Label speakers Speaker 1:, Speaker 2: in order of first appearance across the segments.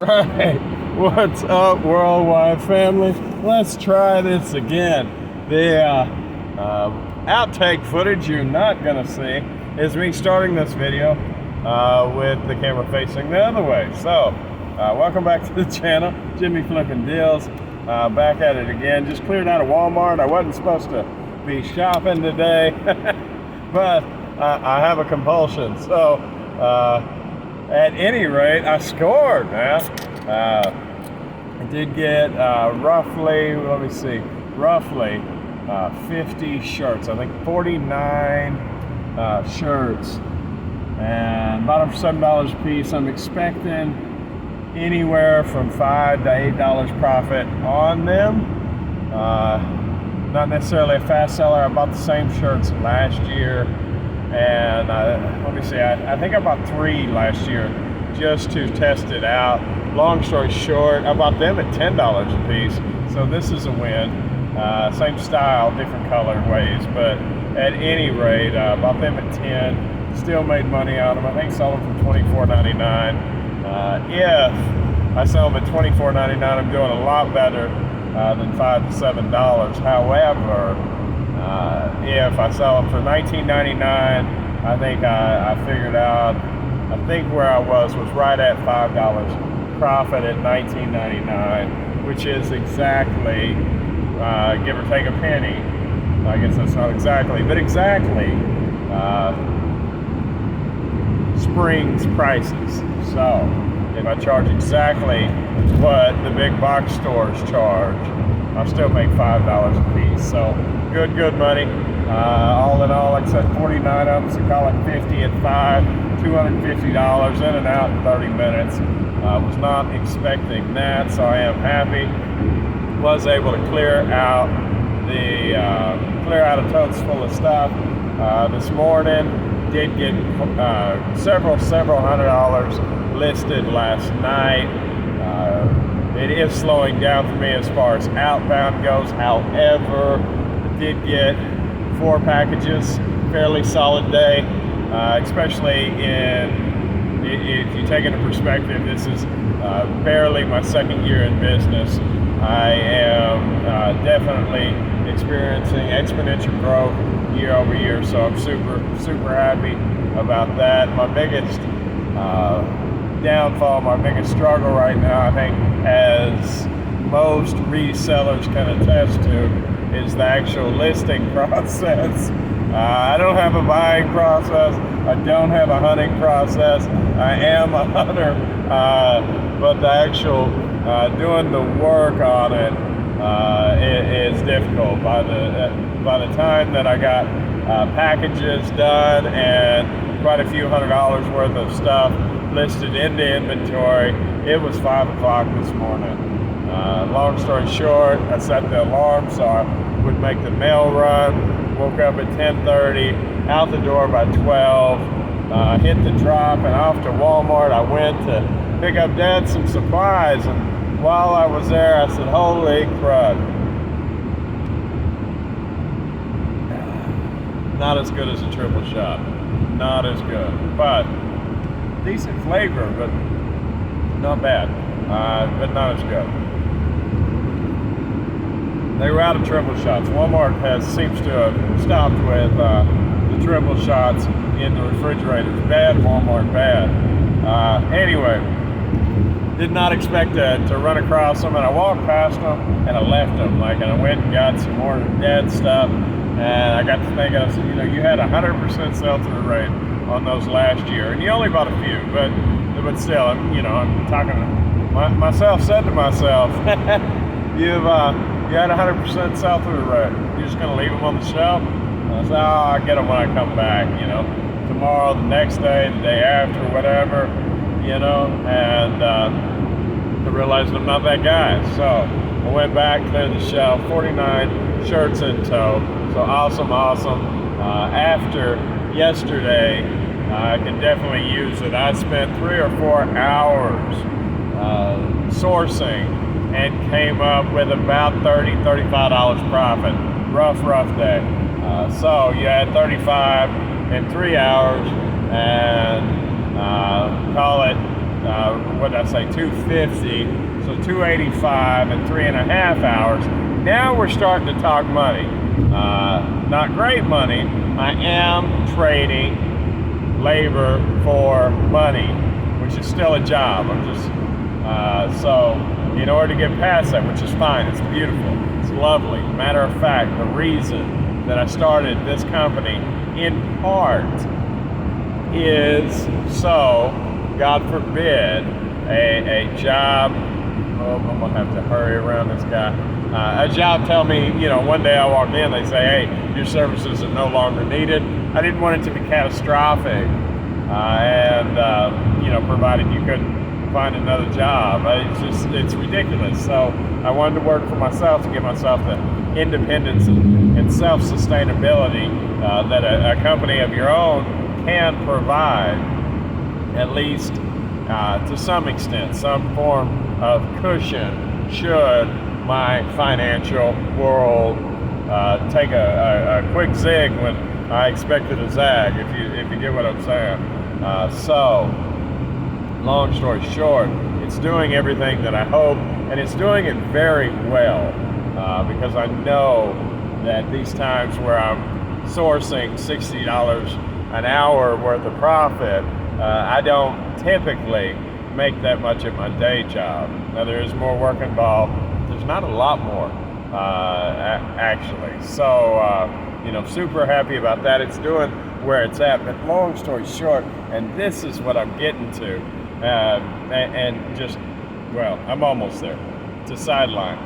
Speaker 1: Right, what's up, worldwide family? Let's try this again. The outtake footage you're not gonna see is me starting this video with the camera facing the other way. So, welcome back to the channel, Jimmy Flippin' Deals. Back at it again. Just cleared out of Walmart. I wasn't supposed to be shopping today, but I have a compulsion. So. At any rate, I scored, man. I did get roughly 50 shirts. I think 49 shirts, and bought them for $7 a piece. I'm expecting anywhere from $5 to $8 profit on them. Not necessarily a fast seller. I bought the same shirts last year. And let me see, I think I bought 3 last year just to test it out. Long story short, I bought them at $10 a piece, so this is a win. Same style, different colorways, but at any rate, bought them at 10, still made money on them. I think sold them for $24.99. If I sell them at $24.99, I'm doing a lot better than $5 to $7. However, if I sell them for $19.99, I think I figured out, I think where I was right at $5 profit at $19.99, which is exactly, give or take a penny. I guess that's not exactly, but exactly spring's prices. So if I charge exactly what the big box stores charge, I'll still make $5 a piece. So good money. All in all, like I said, 49 of them, so call it 50 at 5, $250 in and out in 30 minutes. Was not expecting that, so I am happy. Was able to clear out a totes full of stuff this morning. Did get several $100 listed last night. It is slowing down for me as far as outbound goes. However, did get 4 packages, fairly solid day, especially if you take into perspective, this is barely my second year in business. I am definitely experiencing exponential growth year over year, so I'm super happy about that. My biggest downfall, my biggest struggle right now, I think, as most resellers can attest to, is the actual listing process. I don't have a buying process. I don't have a hunting process. I am a hunter, but the actual doing the work on it is difficult. By the time that I got packages done and quite a few $100 worth of stuff listed into inventory, it was 5 o'clock this morning. Long story short, I set the alarm so I would make the mail run. Woke up at 10:30, out the door by 12, hit the drop and off to Walmart. I went to pick up Dad some supplies, and while I was there, I said, holy crud. Not as good as a triple shot. Not as good, but decent flavor, but not bad, but not as good. They were out of triple shots. Walmart seems to have stopped with the triple shots in the refrigerators. Bad, Walmart, bad. Anyway, did not expect to run across them, and I walked past them and I left them. And I went and got some more Dead stuff, and I got to thinking, I said, you had 100% sell-through rate on those last year, and you only bought a few, but still, I'm talking to myself, said to myself, you had 100% sell-through rate. You're just going to leave them on the shelf? And I said, I'll get them when I come back, tomorrow, the next day, the day after, whatever, and I realized I'm not that guy. So I went back, cleared the shelf, 49 shirts in tow. So awesome. After yesterday, I can definitely use it. I spent 3 or 4 hours sourcing and came up with about $30, $35 profit. Rough day. So you had 35 in 3 hours, and call it what did I say, 250, so 285 in 3.5 hours. Now we're starting to talk money. Not great money. I am trading labor for money, which is still a job. I'm just, so in order to get past that, which is fine, it's beautiful, it's lovely. Matter of fact, the reason that I started this company in part is so, God forbid, a job, I'm gonna have to hurry around this guy. A job tell me, one day I walk in, they say, hey, your services are no longer needed. I didn't want it to be catastrophic, provided you couldn't find another job. It's ridiculous. So I wanted to work for myself to give myself the independence and self-sustainability that a company of your own can provide, at least to some extent, some form of cushion should my financial world take a quick zig when I expected a zag, if you get what I'm saying. So, long story short, it's doing everything that I hope, and it's doing it very well, because I know that these times where I'm sourcing $60 an hour worth of profit, I don't typically make that much at my day job. Now there is more work involved. There's not a lot more, actually. So, super happy about that. It's doing where it's at. But long story short, and this is what I'm getting to, and just, well, I'm almost there. It's a sideline.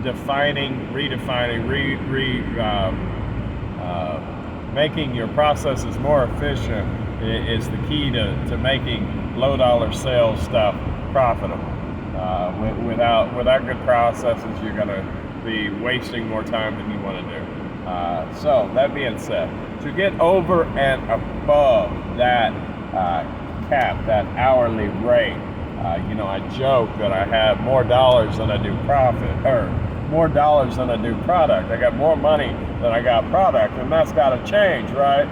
Speaker 1: Redefining, making your processes more efficient is the key to making low dollar sales stuff profitable. Without good processes, you're going to be wasting more time than you want to do. So that being said, to get over and above that cap, that hourly rate, I joke that I have more dollars than I do profit, or more dollars than I do product. I got more money than I got product, and that's got to change, right?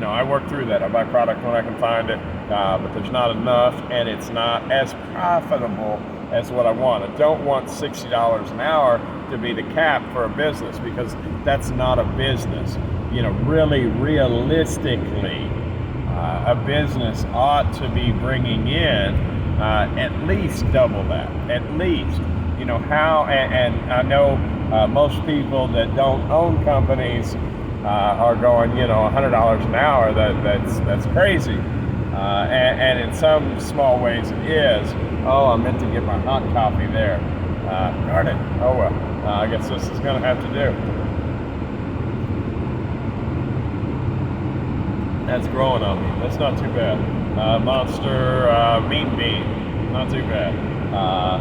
Speaker 1: I work through that. I buy product when I can find it, but there's not enough, and it's not as profitable as what I want. I don't want $60 an hour to be the cap for a business, because that's not a business. Really realistically, a business ought to be bringing in at least double that, at least. How, and I know most people that don't own companies are going, $100 an hour. That's crazy, and in some small ways it is. Oh, I meant to get my hot coffee there. Darn it. Oh well. I guess this is going to have to do. That's growing on me. That's not too bad. Monster Mean Bean. Not too bad.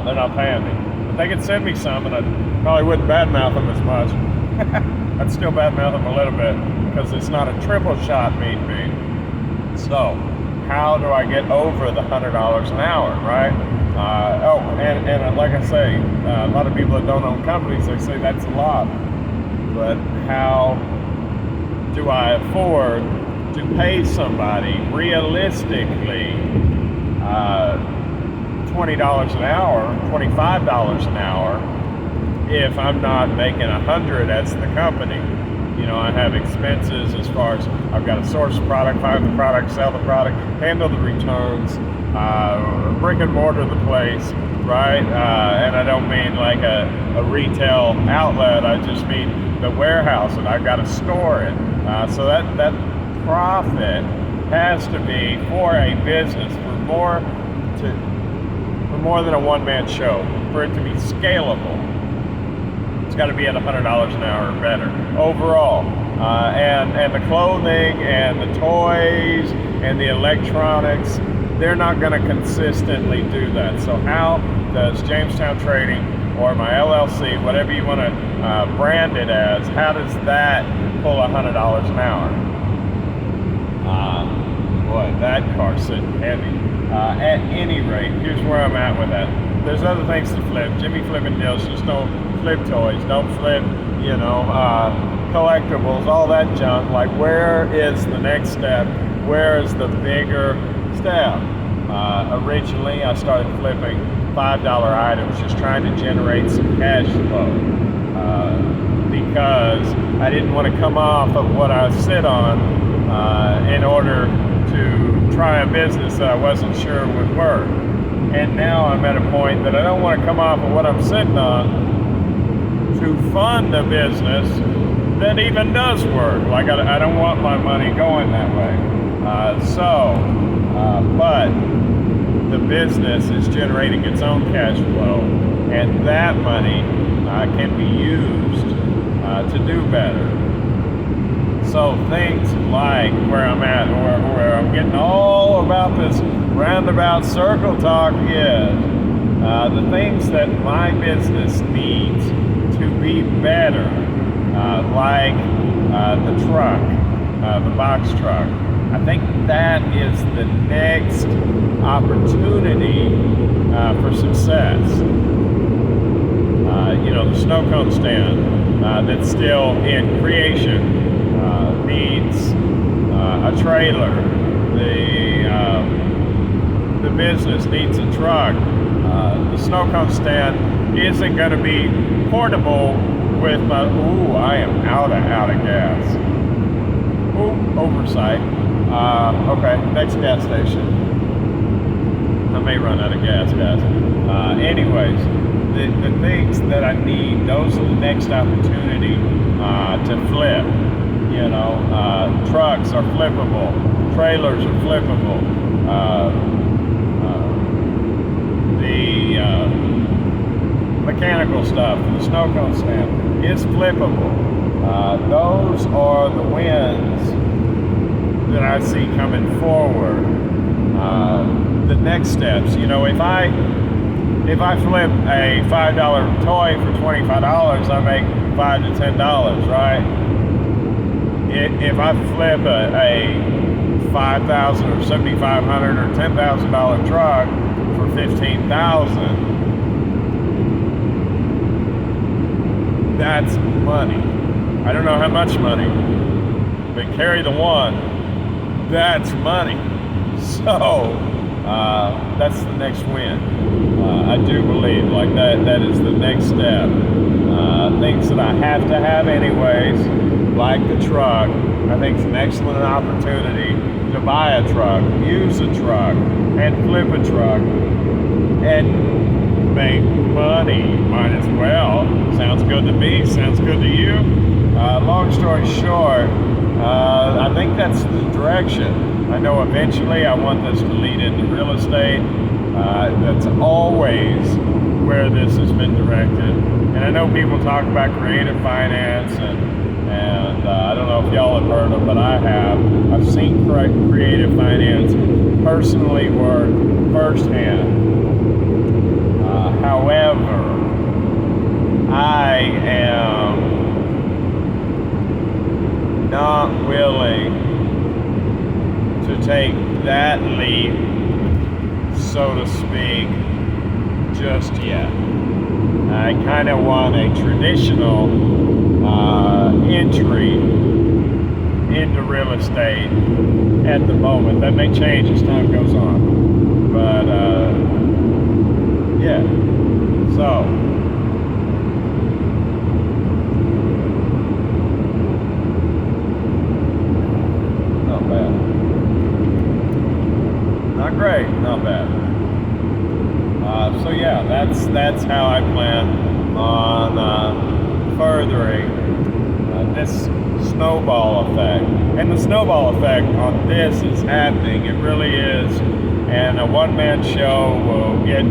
Speaker 1: They're not paying me. If they could send me some, and I probably wouldn't badmouth them as much. I'd still badmouth them a little bit, because it's not a triple shot Mean Bean. So, how do I get over the $100 an hour, right? And like I say, a lot of people that don't own companies, they say that's a lot. But how do I afford to pay somebody realistically $20 an hour, $25 an hour, if I'm not making 100 as the company? I have expenses as far as I've got to source the product, find the product, sell the product, handle the returns, brick and mortar the place, right? And I don't mean like a retail outlet. I just mean the warehouse, and I've got to store it. So that profit has to be for a business, for more than a one-man show, for it to be scalable. It's got to be at $100 an hour or better overall. And the clothing and the toys and the electronics, they're not going to consistently do that. So how does Jamestown Trading, or my LLC, whatever you want to brand it as, how does that pull $100 an hour? Boy, that car's sitting heavy. At any rate, here's where I'm at with that. There's other things to flip. Jimmy flipping deals. Just don't flip toys. Don't flip, collectibles, all that junk. Like, where is the next step where's the bigger step? Originally, I started flipping $5 items, just trying to generate some cash flow, because I didn't want to come off of what I sit on in order to try a business that I wasn't sure would work. And now I'm at a point that I don't want to come off of what I'm sitting on to fund a business that even does work. Like, I don't want my money going that way. But the business is generating its own cash flow, and that money can be used to do better. So things like where I'm at, where I'm getting all about this roundabout circle talk is the things that my business needs to be better, like the truck, the box truck. I think that is the next opportunity for success. The snow cone stand that's still in creation needs a trailer. The business needs a truck. The snow cone stand isn't going to be portable with my. Ooh, I am out of gas. Ooh, oversight. Okay, next gas station. I may run out of gas, guys. Anyways, the things that I need, those are the next opportunity to flip. Trucks are flippable, trailers are flippable, the mechanical stuff, the snow cone stand is flippable. Those are the wins that I see coming forward. The next steps, if I flip a $5 toy for $25, I make $5 to $10, right? If I flip a $5,000 or $7,500 or $10,000 truck for $15,000, that's money. I don't know how much money, but carry the one, that's money. So that's the next win. I do believe like that is the next step. Things that I have to have anyways, like the truck, I think it's an excellent opportunity to buy a truck, use a truck, and flip a truck, and make money. Might as well. Sounds good to me, sounds good to you. Long story short, I think that's the direction. I know eventually I want this to lead into real estate. That's always where this has been directed. And I know people talk about creative finance, and I don't know if y'all have heard of it, but I have. I've seen creative finance personally work firsthand. However, I am not willing to take that leap, so to speak, just yet. I kind of want a traditional entry into real estate at the moment. That may change as time goes on. But, yeah. So, not bad. Not great, not bad. So yeah, that's how I plan on furthering this snowball effect. And the snowball effect on this is happening. It really is. And a one-man show will get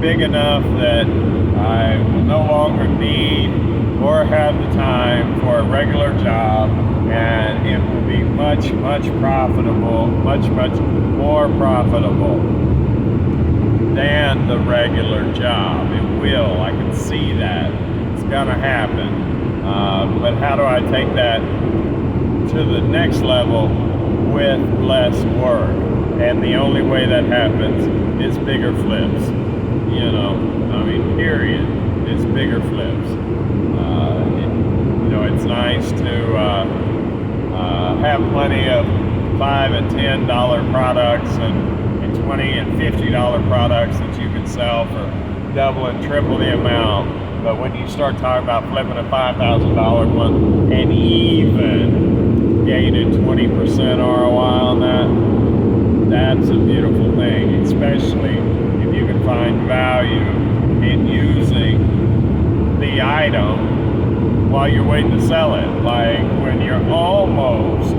Speaker 1: big enough that I will no longer need or have the time for a regular job, and it will be much, much profitable, much, much more profitable than the regular job. It will. I can see that. It's gonna happen. But how do I take that to the next level with less work? And the only way that happens is bigger flips. Period. It's bigger flips. It's nice to have plenty of $5 and $10 products and $20 and $50 products that you can sell for double and triple the amount. But when you start talking about flipping a $5,000 one and even gaining 20% ROI on that, that's a beautiful thing, especially if you can find value in using the item while you're waiting to sell it. Like when you're almost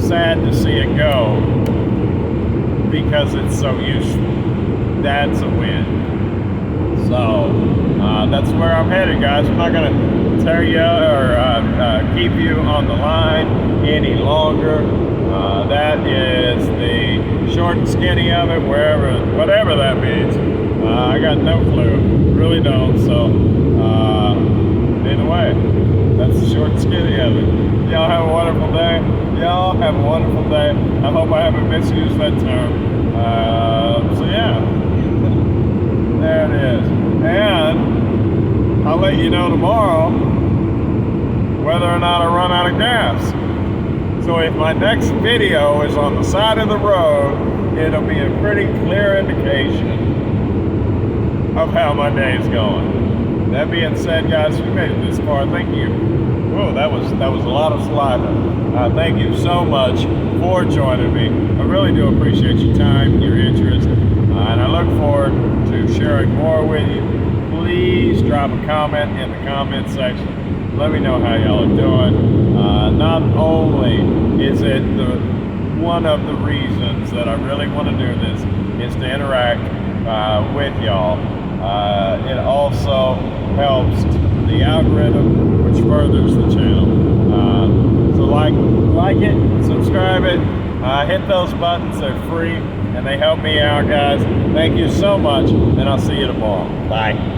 Speaker 1: sad to see it go because it's so useful, that's a win. So that's where I'm headed, guys. I'm not going to tear you or keep you on the line any longer. That is the short and skinny of it, whatever that means. I got no clue, really don't. So either way, that's the short and skinny of it. Y'all have a wonderful day. Y'all have a wonderful day. I hope I haven't misused that term. So yeah, there it is. And I'll let you know tomorrow whether or not I run out of gas. So if my next video is on the side of the road, it'll be a pretty clear indication of how my day is going. That being said, guys, we made it this far. Thank you. Whoa, that was a lot of saliva. Thank you so much for joining me. I really do appreciate your time, your interest, and I look forward to sharing more with you. Please drop a comment in the comment section. Let me know how y'all are doing. Not only is it one of the reasons that I really want to do this is to interact with y'all. It also helps the algorithm, which furthers the channel. So like it, subscribe it, hit those buttons. They're free and they help me out, guys. Thank you so much, and I'll see you tomorrow. Bye.